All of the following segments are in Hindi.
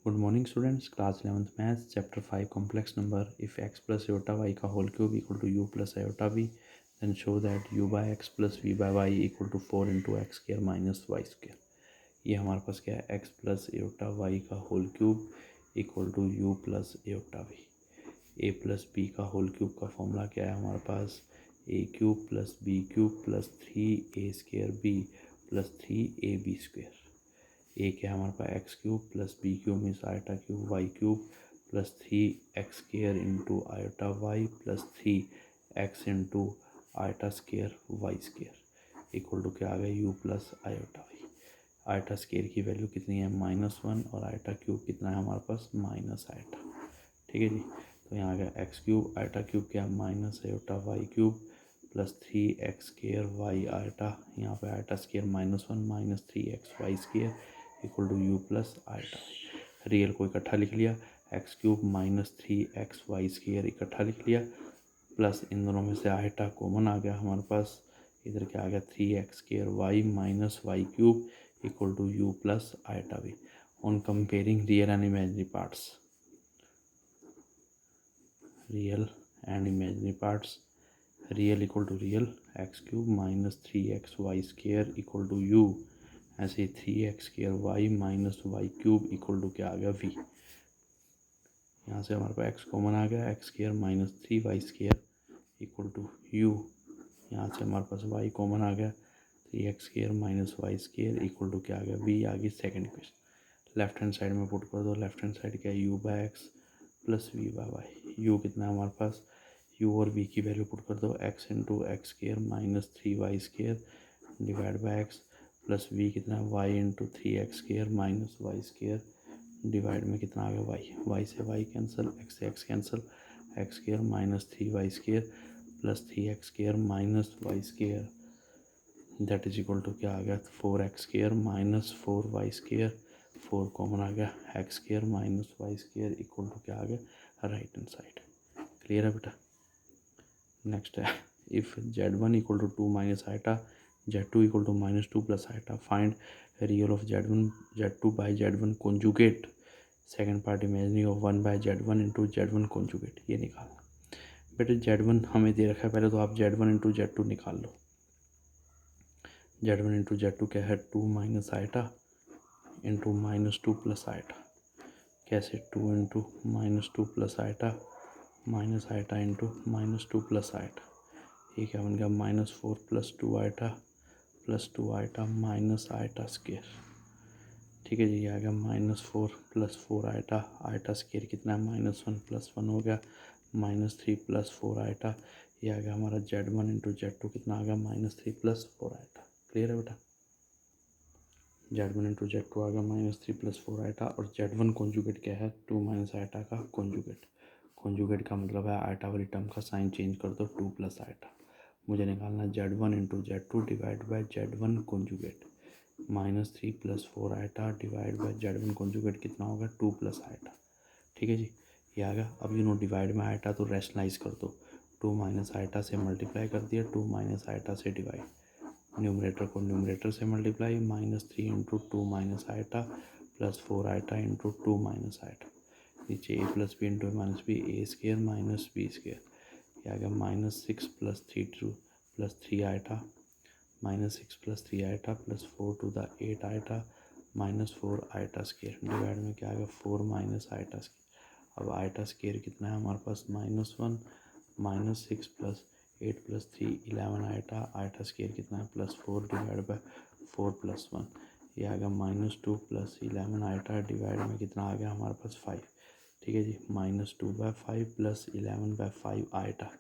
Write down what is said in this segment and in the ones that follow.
Good morning students, class 11th maths, chapter 5 complex number. If x plus iota y का whole cube equal to u plus iota v, then show that u by x plus v by y equal to 4 into x square minus y square. ये हमारे पास क्या है, x plus iota y का whole cube equal to u plus iota v. a plus b का whole cube का फॉर्मूला क्या है हमारे पास, a cube plus b cube plus 3a square b plus 3ab square. ए क्या है हमारे पास, x cube plus b cube means iota cube y cube plus 3x square into iota y plus 3x into iota square y square equal to क्या आ गया, u plus iota y. Iota square की वैल्यू कितनी है, -1 और आयोटा क्यूब कितना है हमारे पास, माइनस आयोटा. ठीक है जी. तो यहाँ आ गया एक्स क्यूब आयोटा क्यूब क्या है, minus iota y cube plus 3x square y iota, यहाँ पे iota square -1 minus 3x y square equal to u plus iota. Real को इकट्ठा लिख लिया, x cube minus 3x y square इकट्ठा लिख लिया, प्लस इन दोनों में से आयोटा कॉमन आ गया हमारे पास, इधर क्या आ गया 3x square y minus y cube equal to u plus iota v. On comparing real and imaginary parts, real and imaginary parts, real equal to real x cube minus 3x y square equal to u, ऐसे ही 3x square y minus y cube equal to क्या आ गया, वी. यहाँ से हमारे पास x कॉमन आ गया, x square minus 3y square equal to u. यहाँ से हमारे पास y कॉमन आ गया, 3x square minus y square equal to क्या आ गया, v. आ गई second equation. Left hand side में पुट कर दो, लेफ्ट हैंड साइड क्या है, u by x plus v by y. U कितना है हमारे पास, u और v की वैल्यू पुट कर दो, x into x square minus 3y square divide by x plus v कितना है, y into 3x square minus y square divide में कितना आ गया, y से y कैंसिल, x से x cancel, x square minus 3y square plus 3x square minus y square that is equal to क्या आ गया, 4x square minus 4y square, 4 common आ गया, x square minus y square equal to क्या आ गया, राइट हैंड साइड. क्लियर है बेटा. नेक्स्ट है, if z1 equal to 2 minus iota, z2 equal to -2 plus iota, find real of z1 z2 by z1 conjugate. Second part imaginary of 1 by z1 into z1 conjugate, ये निकालना. बेटे z1 हमें दे रखा है, पहले तो आप z1 इंटू z2 निकाल लो. z1 इंटू z2 क्या है, 2 minus iota into -2 plus iota. कैसे, 2 into -2 plus iota minus iota into -2 plus iota. ये क्या बन गया, -4 plus 2 iota plus 2 iota minus iota square. ठीक है जी. ये आ गया -4 प्लस 4 आइटा, आइटा स्केयर कितना है, -1 प्लस 1 हो गया, -3 प्लस 4 आइटा. ये आ गया हमारा z1 इंटू z2 कितना आ गया, -3 प्लस 4 आइटा. क्लियर है बेटा. z1 इंटू z2 आ गया -3 प्लस 4 आइटा, और z1 कॉन्जुगेट क्या है, 2 माइनस आइटा का कॉन्जुगेट. कॉन्जुगेट का मतलब है आइटा वाली टर्म का साइन चेंज कर दो, 2 प्लस आइटा. मुझे निकालना z1 into z2 divide by z1 conjugate, -3 plus 4 iota divide by z1 conjugate कितना होगा, 2 प्लस आइटा. ठीक है जी. ये आ गया. अब यू नो डिवाइड में आइटा तो रैशनलाइज कर दो, 2 माइनस आइटा से मल्टीप्लाई कर दिया, 2 माइनस आइटा से डिवाइड, न्यूमरेटर को न्यूमरेटर से multiply, -3 into 2 minus iota plus 4 iota into 2 minus iota. नीचे a plus b into minus b, a square minus b square. ये आ गया -6 plus 3 plus 3 iota, -6 plus 3 iota plus 4 to the 8 iota -4 iota square divide में क्या आ गया, 4 माइनस आइटा स्केयर. अब आइटा स्केयर कितना है हमारे पास, -1 -6 plus 8 plus 3 11 iota, iota square कितना है, +4 डिवाइड बाय 4 प्लस 1. ये आ गया -2 प्लस 11 आइटा डिवाइड में कितना आ गया हमारे पास, 5. ठीक है जी. -2/5 प्लस 11/5 आइटा.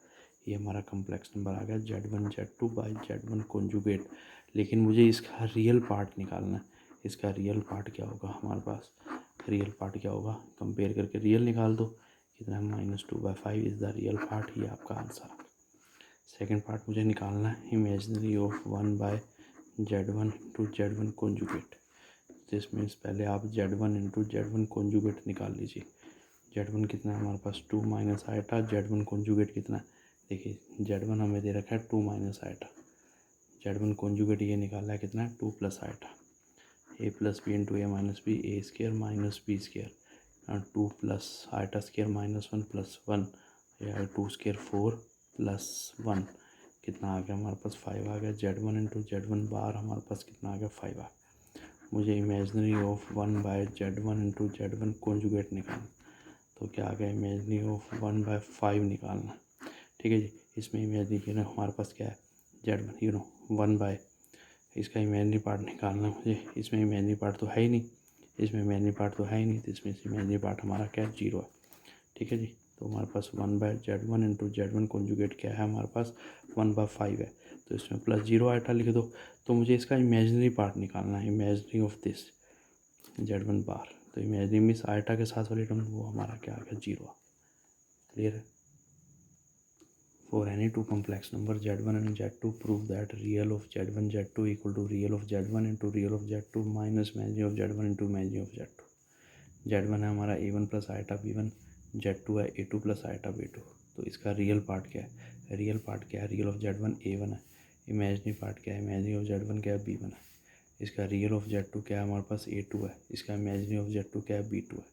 ये हमारा कम्प्लेक्स नंबर आ गया z1 z2 by z1 conjugate. लेकिन मुझे इसका रियल पार्ट निकालना है. इसका रियल पार्ट क्या होगा हमारे पास, रियल पार्ट क्या होगा, कंपेयर करके रियल निकाल दो. कितना है, -2/5 इज़ द रियल पार्ट. ये आपका आंसर है. सेकेंड पार्ट मुझे निकालना है imaginary of 1 by z1 into z1 conjugate. This means पहले आप z1 इंटू z1 कॉन्जुगेट निकाल लीजिए. z1 कितना है हमारे पास, 2 माइनस आइटा, z1 कॉन्जुगेट कितना है, देखिए z1 हमें दे रखा है 2 माइनस आइटा, z1 कॉन्जुगेट ये निकाला है कितना है, 2 plus eta. A plus b into a minus b, a square minus b square two plus eta square -1 + 1 या 2 स्केयर 4 + 1 कितना आ गया हमारे पास 5 आ गया। Z1 इंटू Z1 बार हमारे पास कितना आ गया 5 आ। मुझे imaginary of 1/Z1 into Z1 conjugate निकालना, तो क्या आ गया इमेजनरी ऑफ 1/5 निकालना। ठीक है जी, इसमें इमेजनरी हमारे पास क्या है Z1 1 बाय, इसका इमेजनरी पार्ट निकालना मुझे। इसमें इमेजनरी पार्ट तो है ही नहीं, इसमें इमेजनरी पार्ट तो है ही नहीं, तो इसमें से इमेजनरी पार्ट हमारा क्या है 0 है। ठीक है जी, तो हमारे पास 1/Z1 इंटू Z1 कॉन्जुगेट क्या है हमारे पास 1/5 है, तो इसमें +0 आइटा लिख दो। तो मुझे इसका इमेजनरी पार्ट निकालना है, इमेजनरी ऑफ दिस Z1 बार। तो इमेजनरी मीन्स आइटा के साथ वाली टर्म वो हमारा क्या आ गया 0। क्लियर है। For any two complex number Z1 and Z2, prove that real of Z1 Z2 equal to real of Z1 into real of Z2 minus imaginary of Z1 into imaginary of Z2। Z1 है हमारा A1 plus iota B1, Z2 है A2 प्लस आइटा B2। तो इसका रियल पार्ट क्या है, रियल पार्ट क्या है, रियल ऑफ Z1 A1 है, इमेजनरी पार्ट क्या है, इमेजनरी ऑफ Z1 क्या है B1 है। इसका रियल ऑफ Z2 क्या है हमारे पास A2 है, इसका इमेजनरी ऑफ Z2 क्या है B2 है।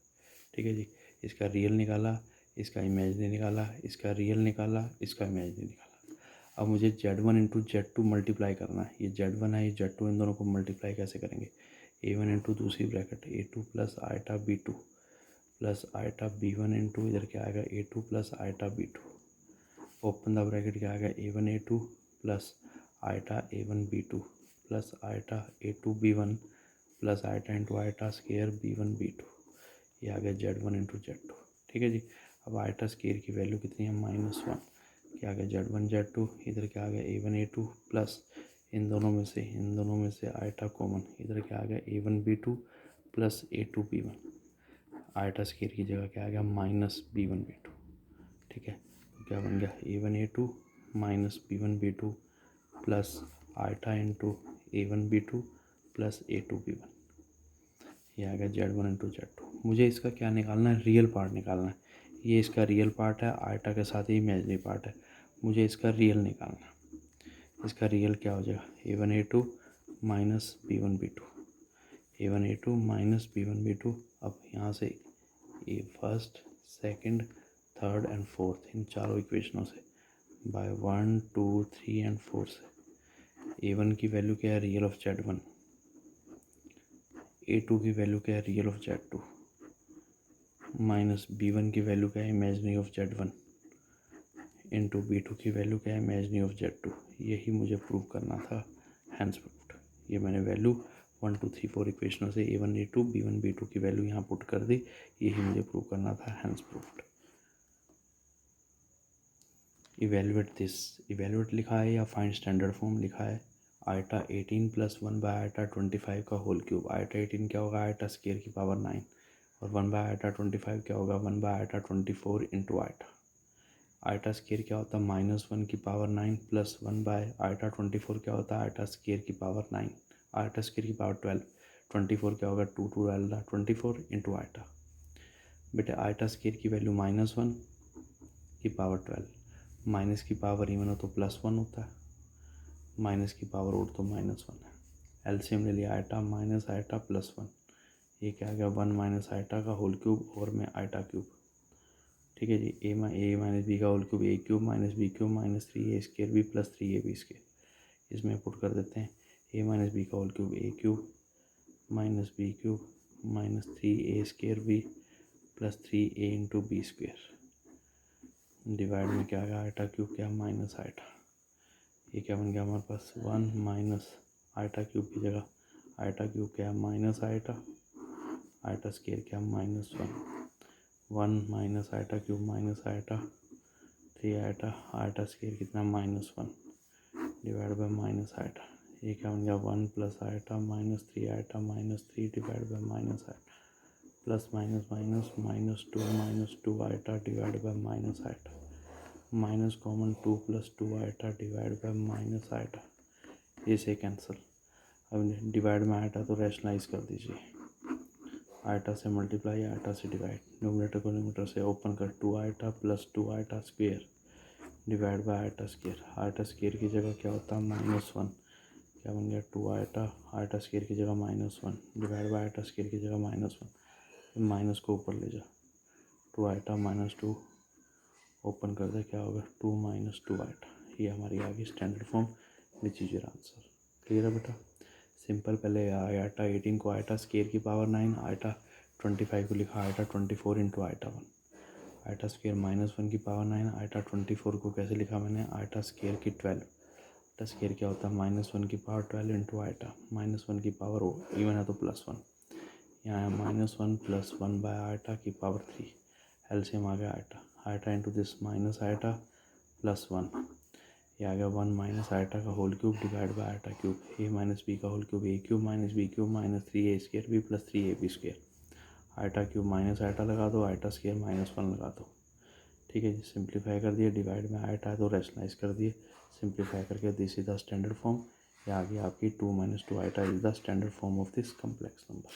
ठीक है जी, इसका रियल निकाला, इसका इमेजनरी निकाला, इसका रियल निकाला, इसका इमेजनरी निकाला। अब मुझे Z1 इंटू Z2 मल्टीप्लाई करना है। ये Z1 है, ये Z2, इन दोनों को मल्टीप्लाई कैसे करेंगे, A1 इंटू दूसरी bracket A2 plus iota B2 plus iota B1 into इधर क्या आएगा A2 plus iota B2, open the bracket क्या आएगा A1 A2 plus iota A1 B2 plus iota A2 B1 plus iota into iota square B1 B2, ये आ गया Z1 इंटू Z2। ठीक है जी, अब आइटा स्केयर की वैल्यू कितनी है -1, क्या आ गया Z1 Z2, इधर क्या आ गया A1 A2 प्लस इन दोनों में से आइटा कॉमन, इधर क्या आ गया A1 B2 plus A2 B1, iota square की जगह क्या आ गया -B1 B2। ठीक है, तो क्या बन गया A1 A2 minus B1 B2 plus iota into A1 B2 plus A2 B1, ये आ गया Z1 इंटू Z2। मुझे इसका क्या निकालना है, रियल पार्ट निकालना है। ये इसका रियल पार्ट है, आइटा के साथ ही इमेजनरी पार्ट है, मुझे इसका रियल निकालना है। इसका रियल क्या हो जाएगा A1 A2 minus B1 B2, A1 A2 minus B1 B2। अब यहाँ से ये first second third and fourth इन चारों इक्वेशनों से बाय 1 2 3 एंड 4 से A1 की वैल्यू क्या है रियल ऑफ Z1, A2 की वैल्यू क्या है real of Z2 minus B1 की वैल्यू क्या है imaginary of Z1 into B2 की वैल्यू क्या है इमेजनरी ऑफ Z2। यही मुझे प्रूव करना था, हैंस प्रूव्ड। ये मैंने वैल्यू 1 2 3 4 इक्वेशनों से A1 A2 B1 B2 की वैल्यू यहाँ पुट कर दी, यही मुझे प्रूव करना था, hence proved. Evaluate this, evaluate लिखा है या फाइंड स्टैंडर्ड फॉर्म लिखा है, आइटा 18 प्लस 1 बाय आइटा 25 का होल क्यूब। आइटा 18 क्या होगा आइटा स्केयर की पावर 9 और 1 बाय आइटा 25 क्या होगा 1 by iota 24 into iota. Iota square क्या होता है -1 की पावर 9 प्लस 1 बाय आइटा 24 क्या होता है आइटा स्केयर की पावर 9, आइटा स्केयर की पावर 12, 24 क्या होगा 2 2 डाल 24 इंटू आइटा। बेटा आइटा स्केयर की वैल्यू -1 की पावर 12, माइनस की पावर इवन हो तो +1 होता है, माइनस की पावर ओड तो -1 है। एलसीएम ले लिया आइटा माइनस आइटा +1, ये क्या आ गया 1 माइनस आइटा का होल क्यूब और में आइटा क्यूब। ठीक है जी, ए माइनस बी का whole cube a cube minus b cube minus 3a square b plus 3ab square. इसमें पुट कर देते हैं ए माइनस बी का whole cube a cube minus b cube minus 3a square b plus 3a into b square, divide में क्या आ गया आइटा क्यूब क्या माइनस आइटा, ये क्या बन गया हमारे पास 1 माइनस आइटा क्यूब की जगह आइटा क्यूब क्या माइनस आइटा, आइटा स्केयर क्या -1, 1 minus iota cube minus iota 3 iota, iota square कितना -1 डिवाइड बाय माइनस आइटा, ये क्या बन गया 1 plus iota minus 3 iota minus 3 divide by minus iota plus minus minus -2 iota divide by minus iota, minus common 2 plus 2 iota divide by minus iota, ये से कैंसिल। अब डिवाइड में आइटा तो रैशनलाइज कर दीजिए, आइटा से मल्टीप्लाई आइटा से डिवाइड, न्यूमरेटर को न्यूमरेटर से ओपन कर 2 iota plus 2 iota square divide by iota square. Iota square की जगह क्या होता है -1, क्या बन गया 2 आइटा, आइटा स्क्वेयर की जगह -1 डिवाइड बाय आइटा स्क्वेयर की जगह -1, फिर माइनस को ऊपर ले जा, 2 आइटा माइनस 2 ओपन कर दे, क्या होगा 2 माइनस 2 आइटा। ये हमारी आ गई standard form, which is your answer. Clear है बेटा? सिंपल। पहले आइटा 18 को आइटा स्केयर की पावर 9, आइटा 25 को लिखा iota 24 into iota 1, iota square -1 की पावर 9, आइटा 24 को कैसे लिखा मैंने, आइटा स्केयर की 12। आइटा स्केयर क्या होता है, -1 की पावर 12 इंटू आइटा, -1 की पावर इवन है तो +1, यहाँ है -1 + 1 बाय आइटा की पावर 3, एलसीएम आ गया eta, eta into this minus eta +1, ये आ गया 1 माइनस आइटा का whole cube divide by eta cube, a minus b का whole cube a cube minus b cube minus 3a square b plus 3ab square, eta cube minus eta लगा दो, आइटा स्केयर -1 लगा दो। ठीक है जी, सिंप्लीफाई कर दिए, डिवाइड में आइटा है तो रेशनलाइज कर दिए, सिंप्लीफाई करके this is the standard form. ये आ गई आपकी 2 - 2 iota is the standard form of this complex number.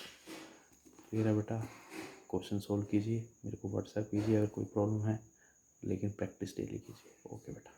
Clear है बेटा? क्वेश्चन सोल्व कीजिए, मेरे को व्हाट्सएप कीजिए अगर कोई प्रॉब्लम है, लेकिन प्रैक्टिस डेली कीजिए। ओके बेटा।